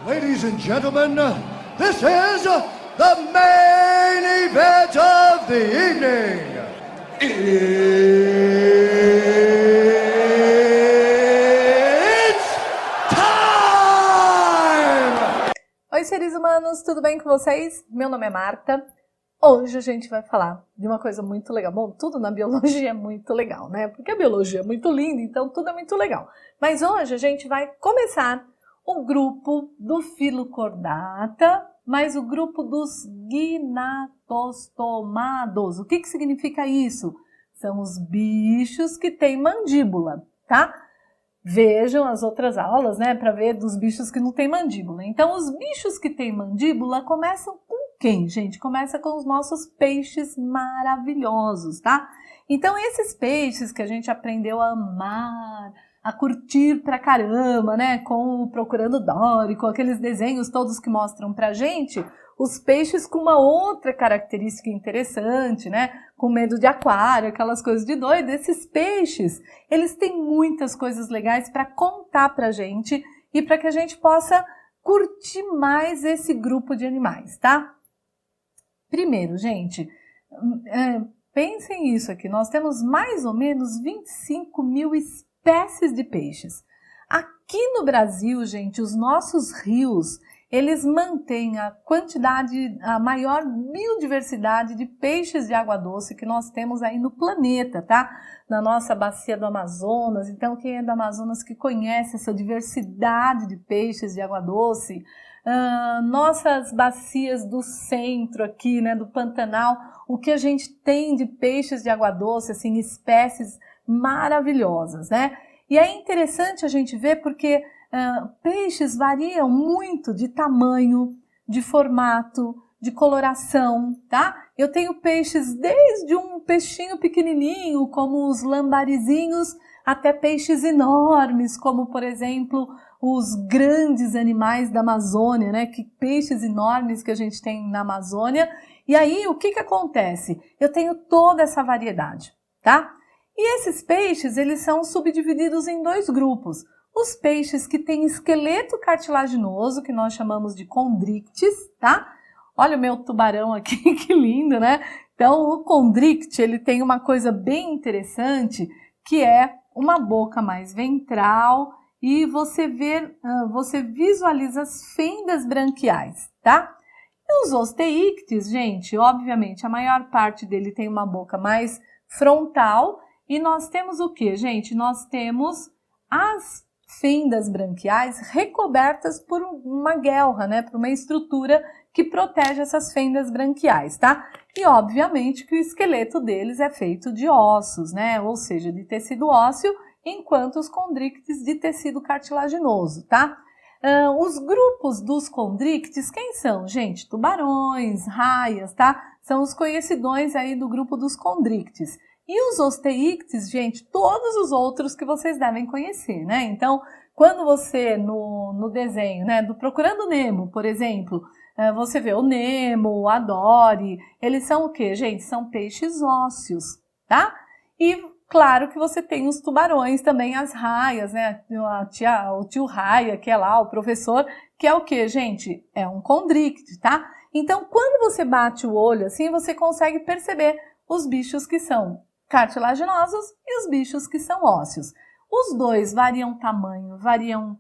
Ladies and gentlemen, this is the main event of the evening. It's time! Oi, seres humanos, tudo bem com vocês? Meu nome é Marta. Hoje a gente vai falar de uma coisa muito legal. Bom, tudo na biologia é muito legal, né? Porque a biologia é muito linda, então tudo é muito legal. Mas hoje a gente vai começar o grupo do Filocordata, mas o grupo dos gnatostomados. O que significa isso? São os bichos que têm mandíbula, tá? Vejam as outras aulas, né, para ver dos bichos que não têm mandíbula. Então, os bichos que têm mandíbula começam com quem, gente? Começa com os nossos peixes maravilhosos, tá? Então, esses peixes que a gente aprendeu a amar, a curtir pra caramba, né, com o Procurando Dory, com aqueles desenhos todos que mostram pra gente os peixes com uma outra característica interessante, né, com medo de aquário, aquelas coisas de doido. Esses peixes, eles têm muitas coisas legais para contar pra gente e para que a gente possa curtir mais esse grupo de animais, tá? Primeiro, gente, pensem isso aqui, nós temos mais ou menos 25 mil espécies de peixes. Aqui no Brasil, gente, os nossos rios, eles mantêm a maior biodiversidade de peixes de água doce que nós temos aí no planeta, tá? Na nossa bacia do Amazonas. Então, quem é do Amazonas que conhece essa diversidade de peixes de água doce, nossas bacias do centro aqui, né, do Pantanal, o que a gente tem de peixes de água doce, assim, espécies maravilhosas, né? E é interessante a gente ver porque peixes variam muito de tamanho, de formato, de coloração, tá? Eu tenho peixes desde um peixinho pequenininho, como os lambarizinhos, até peixes enormes, como, por exemplo, os grandes animais da Amazônia, né? Que peixes enormes que a gente tem na Amazônia. E aí, o que acontece? Eu tenho toda essa variedade, tá? E esses peixes, eles são subdivididos em dois grupos. Os peixes que têm esqueleto cartilaginoso, que nós chamamos de condrictes, tá? Olha o meu tubarão aqui, que lindo, né? Então, o condricte, ele tem uma coisa bem interessante, que é uma boca mais ventral e você visualiza as fendas branquiais, tá? E os osteíctes, gente, obviamente, a maior parte dele tem uma boca mais frontal. E nós temos o que, gente? Nós temos as fendas branquiais recobertas por uma guelra, né? Por uma estrutura que protege essas fendas branquiais, tá? E obviamente que o esqueleto deles é feito de ossos, né? Ou seja, de tecido ósseo, enquanto os condrictes de tecido cartilaginoso, tá? Os grupos dos condrictes, quem são, gente? Tubarões, raias, tá? São os conhecidões aí do grupo dos condrictes. E os osteíctes, gente, todos os outros que vocês devem conhecer, né? Então, quando você, no desenho, né, do Procurando Nemo, por exemplo, você vê o Nemo, a Dory, eles são o quê, gente? São peixes ósseos, tá? E, claro que você tem os tubarões também, as raias, né? O tio Raia, que é lá, o professor, que é o quê, gente? É um condricte, tá? Então, quando você bate o olho assim, você consegue perceber os bichos que são cartilaginosos e os bichos que são ósseos. Os dois variam tamanho, variam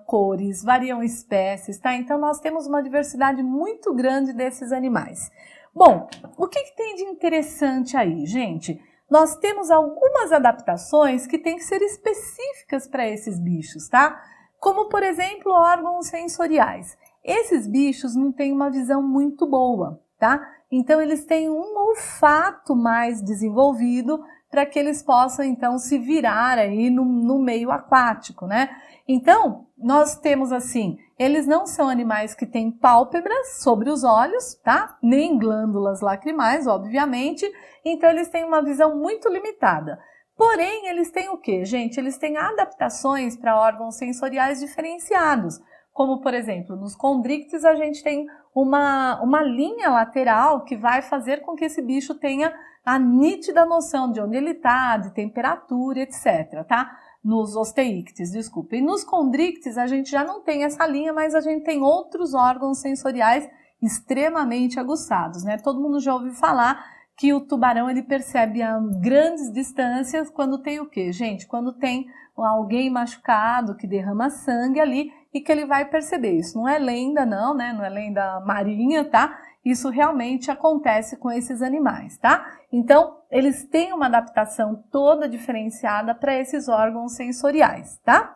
cores, variam espécies, tá? Então, nós temos uma diversidade muito grande desses animais. Bom, o que tem de interessante aí, gente? Nós temos algumas adaptações que têm que ser específicas para esses bichos, tá? Como, por exemplo, órgãos sensoriais. Esses bichos não têm uma visão muito boa, tá? Então, eles têm um olfato mais desenvolvido para que eles possam, então, se virar aí no meio aquático, né? Então, nós temos assim, eles não são animais que têm pálpebras sobre os olhos, tá? Nem glândulas lacrimais, obviamente. Então, eles têm uma visão muito limitada. Porém, eles têm o quê, gente? Eles têm adaptações para órgãos sensoriais diferenciados. Como, por exemplo, nos condrictes a gente tem uma linha lateral que vai fazer com que esse bicho tenha a nítida noção de onde ele está, de temperatura, etc, tá? nos osteíctes, desculpa. E nos condrictes a gente já não tem essa linha, mas a gente tem outros órgãos sensoriais extremamente aguçados, né? Todo mundo já ouviu falar que o tubarão ele percebe a grandes distâncias quando tem o quê, gente? Quando tem alguém machucado que derrama sangue ali e que ele vai perceber. Isso não é lenda não, né? Não é lenda marinha, tá? Isso realmente acontece com esses animais, tá? Então, eles têm uma adaptação toda diferenciada para esses órgãos sensoriais, tá?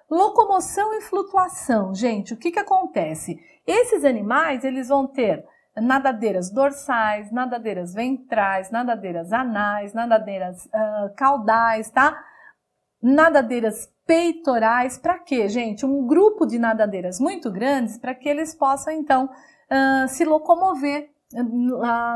Locomoção e flutuação, gente, o que acontece? Esses animais, eles vão ter nadadeiras dorsais, nadadeiras ventrais, nadadeiras anais, nadadeiras caudais, tá? Nadadeiras peitorais, para quê, gente? Um grupo de nadadeiras muito grandes para que eles possam, então, se locomover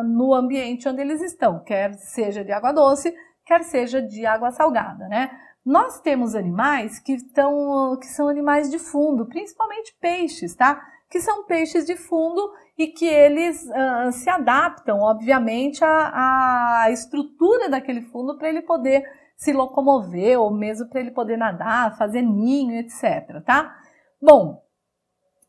no ambiente onde eles estão, quer seja de água doce, quer seja de água salgada, né? Nós temos animais que são animais de fundo, principalmente peixes, tá? Que são peixes de fundo e que eles se adaptam, obviamente, à estrutura daquele fundo para ele poder se locomover ou mesmo para ele poder nadar, fazer ninho, etc, tá? Bom,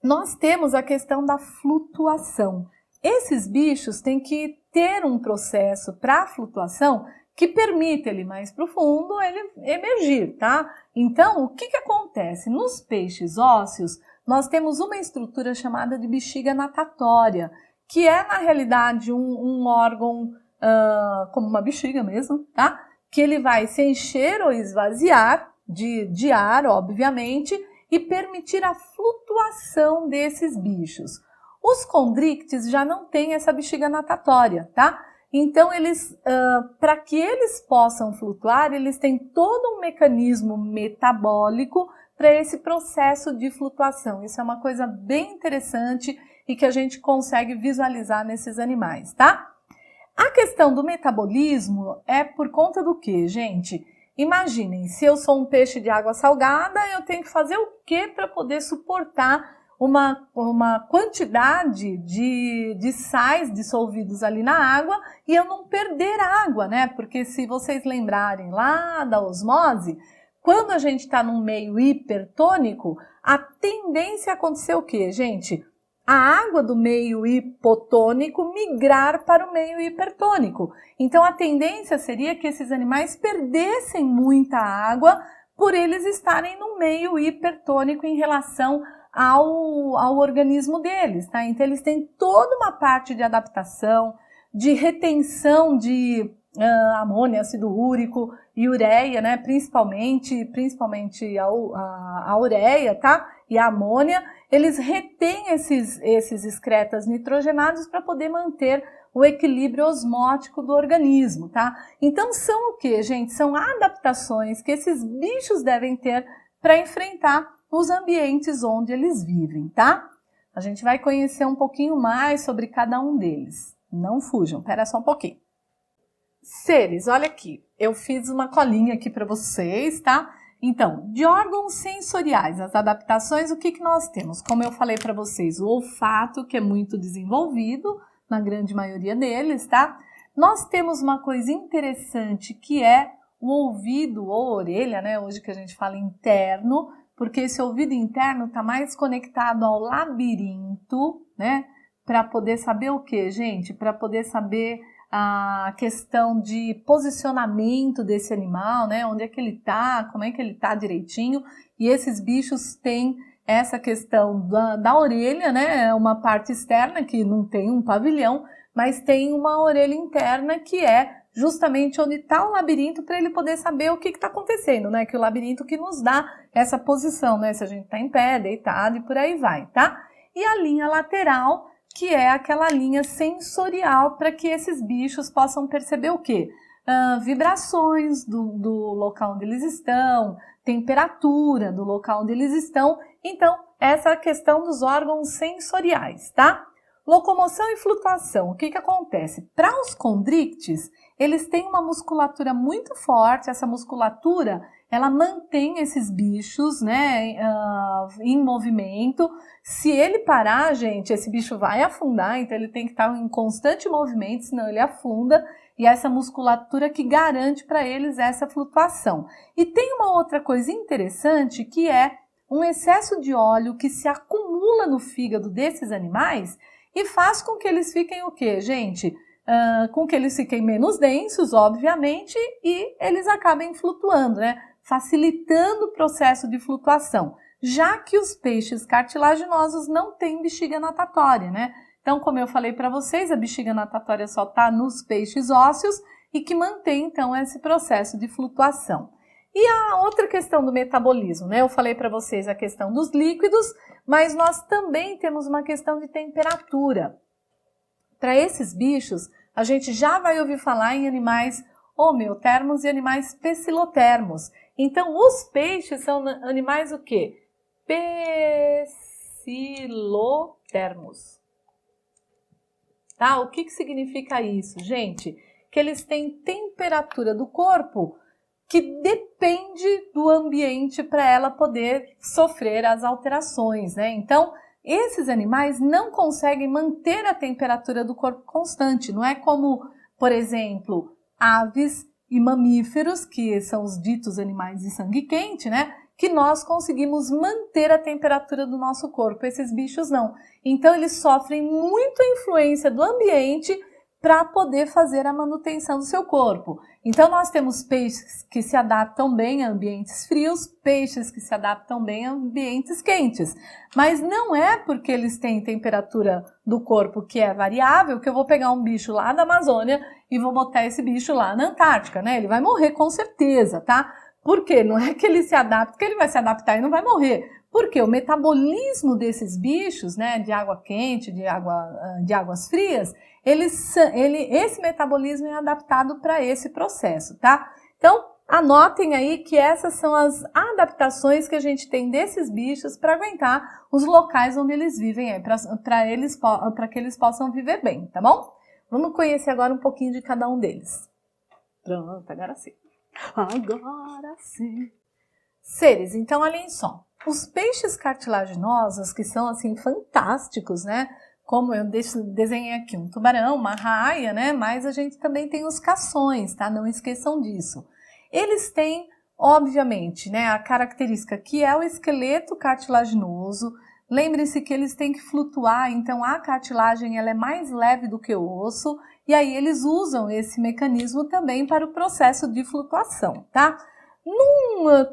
nós temos a questão da flutuação. Esses bichos têm que ter um processo para flutuação que permite ele mais profundo ele emergir, tá? Então, o que acontece? Nos peixes ósseos, nós temos uma estrutura chamada de bexiga natatória, que é, na realidade, um órgão como uma bexiga mesmo, tá? Que ele vai se encher ou esvaziar de ar, obviamente, e permitir a flutuação desses bichos. Os condrictes já não têm essa bexiga natatória, tá? Então, para que eles possam flutuar, eles têm todo um mecanismo metabólico para esse processo de flutuação. Isso é uma coisa bem interessante e que a gente consegue visualizar nesses animais, tá? A questão do metabolismo é por conta do quê, gente? Imaginem, se eu sou um peixe de água salgada, eu tenho que fazer o quê para poder suportar uma quantidade de sais dissolvidos ali na água e eu não perder água, né? Porque se vocês lembrarem lá da osmose, quando a gente está num meio hipertônico, a tendência a acontecer o quê, gente? A água do meio hipotônico migrar para o meio hipertônico. Então, a tendência seria que esses animais perdessem muita água por eles estarem no meio hipertônico em relação ao organismo deles, tá? Então, eles têm toda uma parte de adaptação, de retenção de amônia, ácido úrico e ureia, né? Principalmente a ureia, tá? E a amônia, eles retêm esses excretas nitrogenados para poder manter o equilíbrio osmótico do organismo, tá? Então são o que, gente? São adaptações que esses bichos devem ter para enfrentar os ambientes onde eles vivem, tá? A gente vai conhecer um pouquinho mais sobre cada um deles. Não fujam, espera só um pouquinho. Seres, olha aqui, eu fiz uma colinha aqui para vocês, tá? Então, de órgãos sensoriais, as adaptações, o que nós temos? Como eu falei para vocês, o olfato, que é muito desenvolvido, na grande maioria deles, tá? Nós temos uma coisa interessante, que é o ouvido ou orelha, né? Hoje que a gente fala interno, porque esse ouvido interno está mais conectado ao labirinto, né? Para poder saber o que, gente? Para poder saber a questão de posicionamento desse animal, né? Onde é que ele tá, como é que ele tá direitinho. E esses bichos têm essa questão da orelha, né? É uma parte externa que não tem um pavilhão, mas tem uma orelha interna que é justamente onde está o labirinto para ele poder saber o que está acontecendo, né? Que o labirinto que nos dá essa posição, né? Se a gente está em pé, deitado e por aí vai, tá? E a linha lateral, que é aquela linha sensorial para que esses bichos possam perceber o quê? Vibrações do local onde eles estão, temperatura do local onde eles estão. Então, essa é a questão dos órgãos sensoriais, tá? Locomoção e flutuação, o que acontece? Para os condrictes, eles têm uma musculatura muito forte, essa musculatura, ela mantém esses bichos, né, em movimento. Se ele parar, gente, esse bicho vai afundar, então ele tem que estar em constante movimento, senão ele afunda. e essa musculatura que garante para eles essa flutuação. E tem uma outra coisa interessante que é um excesso de óleo que se acumula no fígado desses animais e faz com que eles fiquem o quê, gente? Com que eles fiquem menos densos, obviamente, e eles acabem flutuando, né? Facilitando o processo de flutuação, já que os peixes cartilaginosos não têm bexiga natatória, né? Então, como eu falei para vocês, a bexiga natatória só está nos peixes ósseos e que mantém, então, esse processo de flutuação. E a outra questão do metabolismo, né? Eu falei para vocês a questão dos líquidos, mas nós também temos uma questão de temperatura. Para esses bichos, a gente já vai ouvir falar em animais homeotermos e animais pecilotermos. Então, os peixes são animais o quê? Pecilotermos. Tá? O que significa isso, gente? Que eles têm temperatura do corpo que depende do ambiente para ela poder sofrer as alterações, né? Então, esses animais não conseguem manter a temperatura do corpo constante. Não é como, por exemplo, aves e mamíferos, que são os ditos animais de sangue quente, né? Que nós conseguimos manter a temperatura do nosso corpo. Esses bichos não. Então, eles sofrem muita influência do ambiente para poder fazer a manutenção do seu corpo. Então, nós temos peixes que se adaptam bem a ambientes frios, peixes que se adaptam bem a ambientes quentes. Mas não é porque eles têm temperatura do corpo que é variável que eu vou pegar um bicho lá da Amazônia e vou botar esse bicho lá na Antártica, né? Ele vai morrer com certeza, tá? Por quê? Não é que ele se adapta, que ele vai se adaptar e não vai morrer. Porque o metabolismo desses bichos, né, de água quente, de águas frias, esse metabolismo é adaptado para esse processo, tá? Então, anotem aí que essas são as adaptações que a gente tem desses bichos para aguentar os locais onde eles vivem, para que eles possam viver bem, tá bom? Vamos conhecer agora um pouquinho de cada um deles. Pronto, agora sim. Agora sim. Seres, então olhem só. Os peixes cartilaginosos, que são assim fantásticos, né? Como eu desenhei aqui um tubarão, uma raia, né? Mas a gente também tem os cações, tá? Não esqueçam disso. Eles têm, obviamente, né, a característica que é o esqueleto cartilaginoso. Lembre-se que eles têm que flutuar, então a cartilagem ela é mais leve do que o osso. E aí eles usam esse mecanismo também para o processo de flutuação, tá?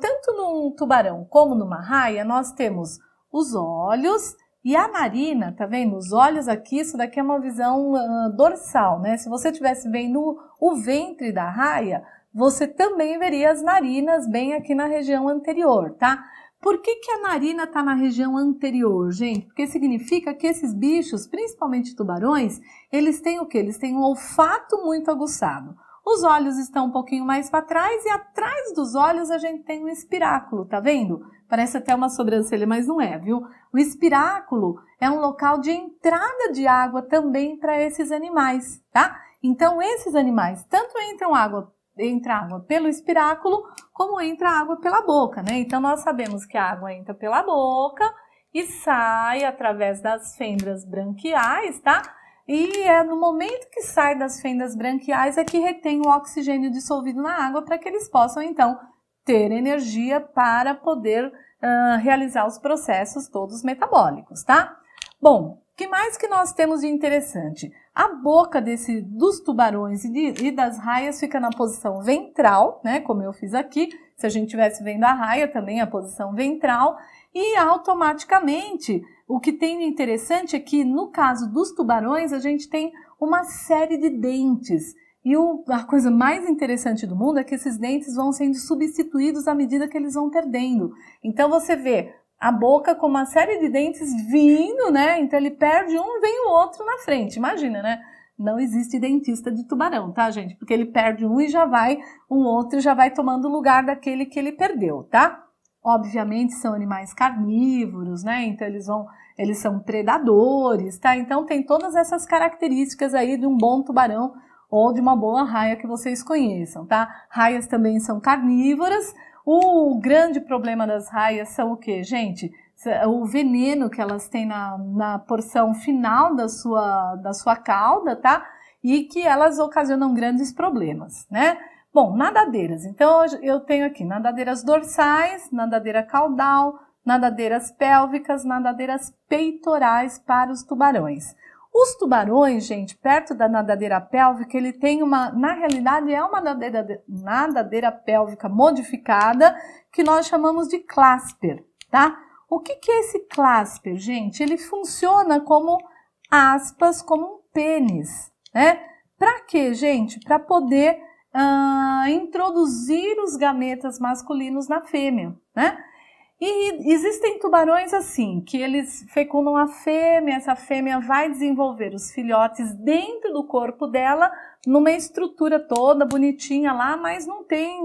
Tanto num tubarão como numa raia, nós temos os olhos e a narina, tá vendo? Os olhos aqui, isso daqui é uma visão dorsal, né? Se você estivesse vendo o ventre da raia, você também veria as narinas bem aqui na região anterior, tá? Por que a narina está na região anterior, gente? Porque significa que esses bichos, principalmente tubarões, eles têm o quê? Eles têm um olfato muito aguçado. Os olhos estão um pouquinho mais para trás e atrás dos olhos a gente tem um espiráculo, tá vendo? Parece até uma sobrancelha, mas não é, viu? O espiráculo é um local de entrada de água também para esses animais, tá? Então, esses animais tanto entra água pelo espiráculo, como entra água pela boca, né? Então, nós sabemos que a água entra pela boca e sai através das fendas branquiais, tá? E é no momento que sai das fendas branquiais é que retém o oxigênio dissolvido na água para que eles possam, então, ter energia para poder realizar os processos todos metabólicos, tá? Bom, o que mais que nós temos de interessante? A boca dos tubarões e das raias fica na posição ventral, né? Como eu fiz aqui. Se a gente estivesse vendo a raia, também a posição ventral. E automaticamente, o que tem de interessante é que no caso dos tubarões, a gente tem uma série de dentes. E a coisa mais interessante do mundo é que esses dentes vão sendo substituídos à medida que eles vão perdendo. Então você vê a boca com uma série de dentes vindo, né? Então ele perde um, vem o outro na frente. Imagina, né? Não existe dentista de tubarão, tá, gente? Porque ele perde um e um outro já vai tomando o lugar daquele que ele perdeu, tá? Obviamente são animais carnívoros, né? Então eles são predadores, tá? Então tem todas essas características aí de um bom tubarão ou de uma boa raia que vocês conheçam, tá? Raias também são carnívoras. O grande problema das raias são o quê, gente? O veneno que elas têm na porção final da sua cauda, tá? e que elas ocasionam grandes problemas, né? Bom, nadadeiras. Então, eu tenho aqui nadadeiras dorsais, nadadeira caudal, nadadeiras pélvicas, nadadeiras peitorais para os tubarões. Os tubarões, gente, perto da nadadeira pélvica, ele tem na realidade é uma nadadeira pélvica modificada que nós chamamos de clasper, tá? O que é esse clasper, gente? Ele funciona como aspas, como um pênis, né? Para quê, gente? Para poder introduzir os gametas masculinos na fêmea, né? E existem tubarões assim, que eles fecundam a fêmea, essa fêmea vai desenvolver os filhotes dentro do corpo dela, numa estrutura toda bonitinha lá, mas não tem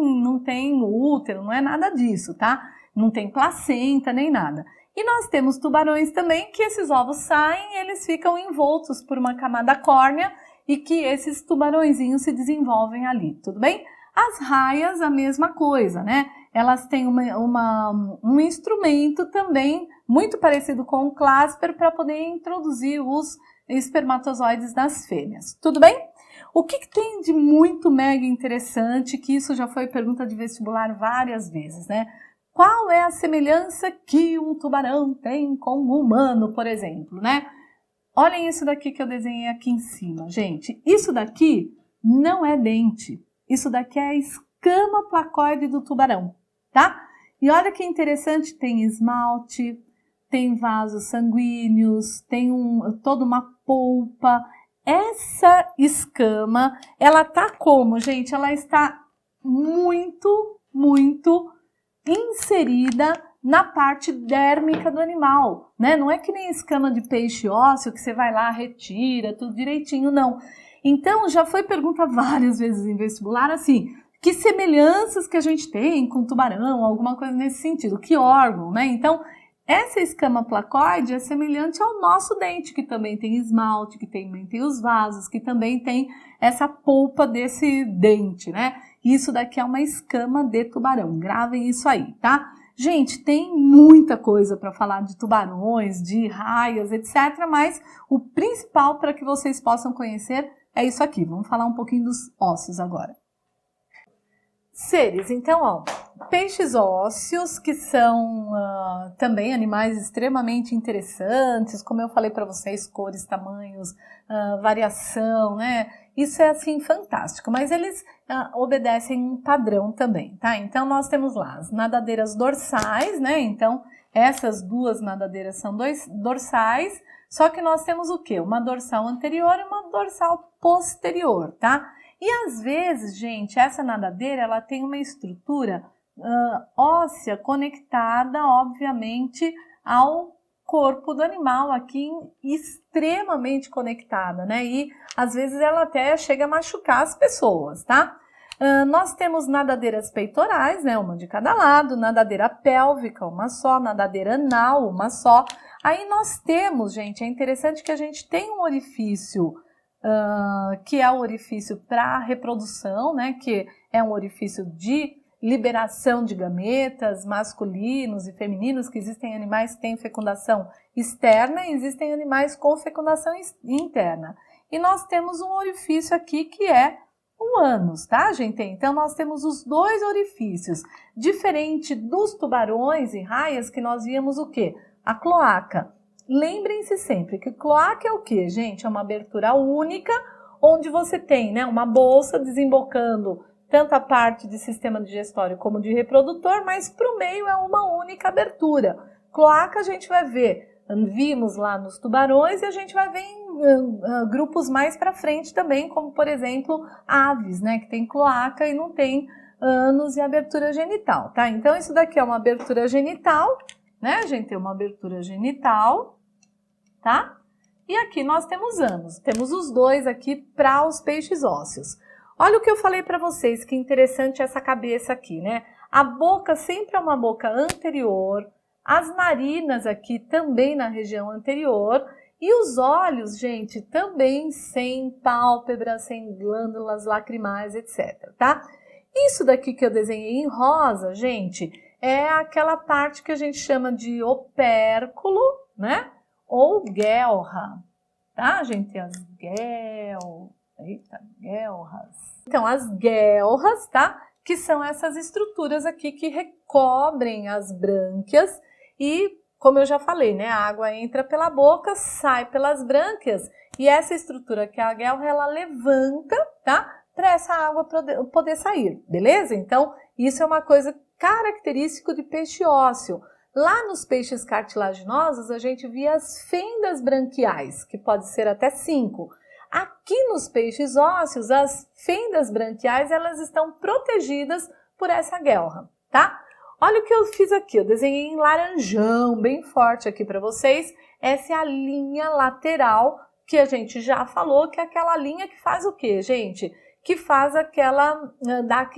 útero, não é nada disso, tá? Não tem placenta nem nada. E nós temos tubarões também que esses ovos saem e eles ficam envoltos por uma camada córnea e que esses tubarõezinhos se desenvolvem ali, tudo bem? As raias, a mesma coisa, né? Elas têm um instrumento também muito parecido com o clasper para poder introduzir os espermatozoides nas fêmeas. Tudo bem? O que tem de muito mega interessante, que isso já foi pergunta de vestibular várias vezes, né? Qual é a semelhança que um tubarão tem com um humano, por exemplo, né? Olhem isso daqui que eu desenhei aqui em cima, gente. Isso daqui não é dente. Isso daqui é a escama placoide do tubarão, tá? E olha que interessante, tem esmalte, tem vasos sanguíneos, tem toda uma polpa. Essa escama, ela tá como, gente? Ela está muito, muito inserida na parte dérmica do animal, né? Não é que nem escama de peixe ósseo que você vai lá, retira tudo direitinho, não. Então, já foi pergunta várias vezes em vestibular, assim, que semelhanças que a gente tem com tubarão, alguma coisa nesse sentido, que órgão, né? Então, essa escama placoide é semelhante ao nosso dente, que também tem esmalte, que também tem os vasos, que também tem essa polpa desse dente, né? Isso daqui é uma escama de tubarão, gravem isso aí, tá? Gente, tem muita coisa para falar de tubarões, de raias, etc., mas o principal para que vocês possam conhecer é isso aqui. Vamos falar um pouquinho dos ossos agora. Seres, então, ó, peixes ósseos, que são também animais extremamente interessantes, como eu falei para vocês, cores, tamanhos, variação, né? Isso é, assim, fantástico, mas eles obedecem um padrão também, tá? Então, nós temos lá as nadadeiras dorsais, né? Então, essas duas nadadeiras são dorsais, só que nós temos o quê? Uma dorsal anterior e uma dorsal posterior, tá? E às vezes, gente, essa nadadeira, ela tem uma estrutura óssea conectada, obviamente, ao corpo do animal, aqui extremamente conectada, né? E às vezes ela até chega a machucar as pessoas, tá? Nós temos nadadeiras peitorais, né? Uma de cada lado, nadadeira pélvica, uma só, nadadeira anal, uma só. Aí nós temos, gente, é interessante que a gente tem um orifício que é o orifício para reprodução, né? Que é um orifício de liberação de gametas masculinos e femininos, que existem animais que têm fecundação externa e existem animais com fecundação interna. E nós temos um orifício aqui que é o ânus, tá, gente? Então, nós temos os dois orifícios. Diferente dos tubarões e raias, que nós víamos o quê? A cloaca. Lembrem-se sempre que cloaca é o quê, gente? É uma abertura única, onde você tem, né, uma bolsa desembocando tanto a parte de sistema digestório como de reprodutor, mas para o meio é uma única abertura. Cloaca a gente vai ver, vimos lá nos tubarões e a gente vai ver em grupos mais para frente também, como por exemplo aves, né, que tem cloaca e não tem ânus e abertura genital, tá? Então isso daqui é uma abertura genital, né? A gente tem uma abertura genital, tá? E aqui nós temos ânus, temos os dois aqui para os peixes ósseos. Olha o que eu falei para vocês, que interessante essa cabeça aqui, né? A boca sempre é uma boca anterior, as narinas aqui também na região anterior e os olhos, gente, também sem pálpebras, sem glândulas lacrimais, etc, tá? Isso daqui que eu desenhei em rosa, gente, é aquela parte que a gente chama de opérculo, né? Ou guelra, tá, gente? As Eita, guelras. Então, as guelras, tá? Que são essas estruturas aqui que recobrem as brânquias e, como eu já falei, né? A água entra pela boca, sai pelas brânquias e essa estrutura que é a guelra, ela levanta, tá? Para essa água poder sair, beleza? Então, isso é uma coisa característica de peixe ósseo. Lá nos peixes cartilaginosos, a gente via as fendas branquiais, que pode ser até 5. Aqui nos peixes ósseos, as fendas branquiais, elas estão protegidas por essa guelra, tá? Olha o que eu fiz aqui, eu desenhei em laranjão, bem forte aqui para vocês. Essa é a linha lateral, que a gente já falou, que é aquela linha que faz o quê, gente? Que faz aquela, dá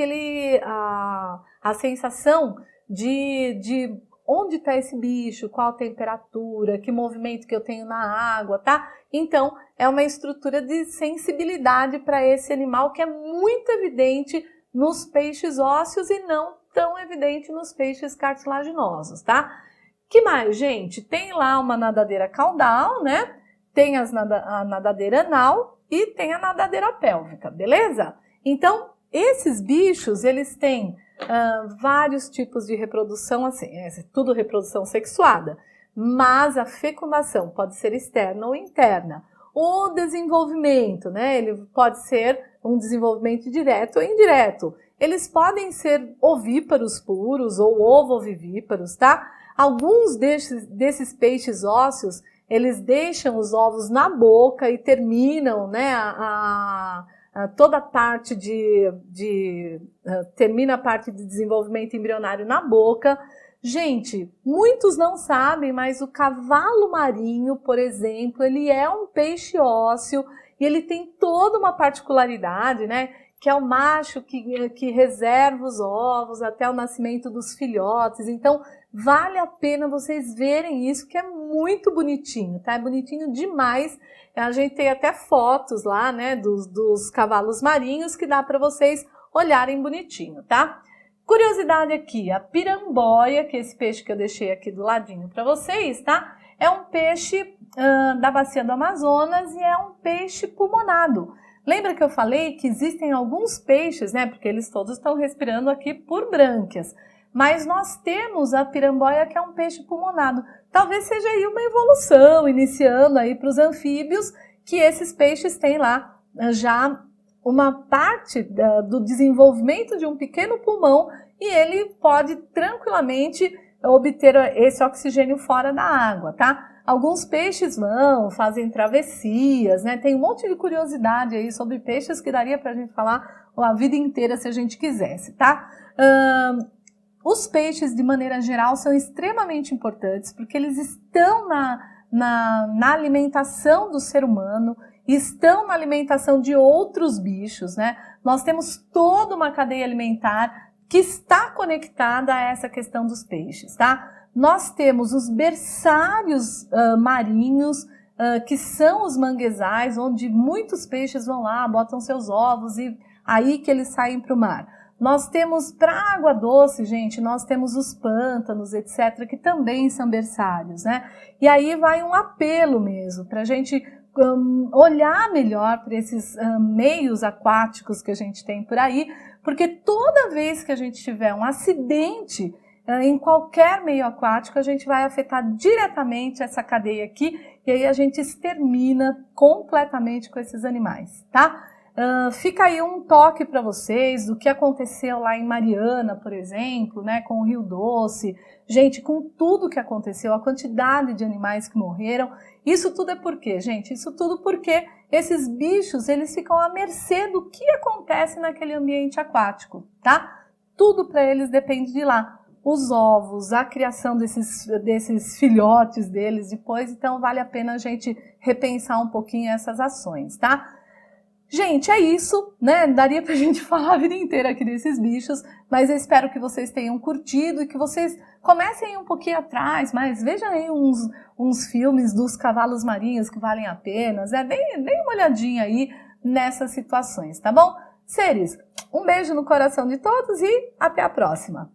a sensação de onde está esse bicho, qual a temperatura, que movimento que eu tenho na água, tá? Então, é uma estrutura de sensibilidade para esse animal que é muito evidente nos peixes ósseos e não tão evidente nos peixes cartilaginosos, tá? Que mais, gente? Tem lá uma nadadeira caudal, né? Tem a nadadeira anal e tem a nadadeira pélvica, beleza? Então, esses bichos, eles têm vários tipos de reprodução, assim, tudo reprodução sexuada, mas a fecundação pode ser externa ou interna. O desenvolvimento, né, ele pode ser um desenvolvimento direto ou indireto. Eles podem ser ovíparos puros ou ovovivíparos, tá? Alguns desses peixes ósseos, eles deixam os ovos na boca e terminam, né, toda a parte termina a parte de desenvolvimento embrionário na boca. Gente, muitos não sabem, mas o cavalo marinho, por exemplo, ele é um peixe ósseo e ele tem toda uma particularidade, né? Que é o macho que reserva os ovos até o nascimento dos filhotes. Então, vale a pena vocês verem isso, que é muito bonitinho, tá? É bonitinho demais. A gente tem até fotos lá, né, dos cavalos marinhos que dá para vocês olharem bonitinho, tá? Curiosidade aqui, a piramboia, que é esse peixe que eu deixei aqui do ladinho para vocês, tá? É um peixe da bacia do Amazonas e é um peixe pulmonado. Lembra que eu falei que existem alguns peixes, né, porque eles todos estão respirando aqui por brânquias, mas nós temos a piramboia que é um peixe pulmonado. Talvez seja aí uma evolução, iniciando aí para os anfíbios, que esses peixes têm lá já uma parte do desenvolvimento de um pequeno pulmão e ele pode tranquilamente obter esse oxigênio fora da água, tá? Alguns peixes fazem travessias, né? Tem um monte de curiosidade aí sobre peixes que daria pra gente falar a vida inteira se a gente quisesse, tá? Os peixes, de maneira geral, são extremamente importantes porque eles estão na alimentação do ser humano, estão na alimentação de outros bichos, né? Nós temos toda uma cadeia alimentar que está conectada a essa questão dos peixes, tá? Nós temos os berçários marinhos, que são os manguezais, onde muitos peixes vão lá, botam seus ovos e aí que eles saem para o mar. Nós temos, para água doce, gente, nós temos os pântanos, etc., que também são berçários, né? E aí vai um apelo mesmo, para a gente olhar melhor para esses meios aquáticos que a gente tem por aí, porque toda vez que a gente tiver um acidente em qualquer meio aquático, a gente vai afetar diretamente essa cadeia aqui e aí a gente extermina completamente com esses animais, tá? Fica aí um toque para vocês do que aconteceu lá em Mariana, por exemplo, né, com o Rio Doce. Gente, com tudo que aconteceu, a quantidade de animais que morreram, isso tudo é por quê, gente? Isso tudo porque esses bichos, eles ficam à mercê do que acontece naquele ambiente aquático, tá? Tudo para eles depende de lá. Os ovos, a criação desses filhotes deles depois, então vale a pena a gente repensar um pouquinho essas ações, tá? Gente, é isso, né? Daria pra gente falar a vida inteira aqui desses bichos, mas eu espero que vocês tenham curtido e que vocês comecem um pouquinho atrás, mas vejam aí uns filmes dos cavalos marinhos que valem a pena, deem uma olhadinha aí nessas situações, tá bom? Seres, um beijo no coração de todos e até a próxima!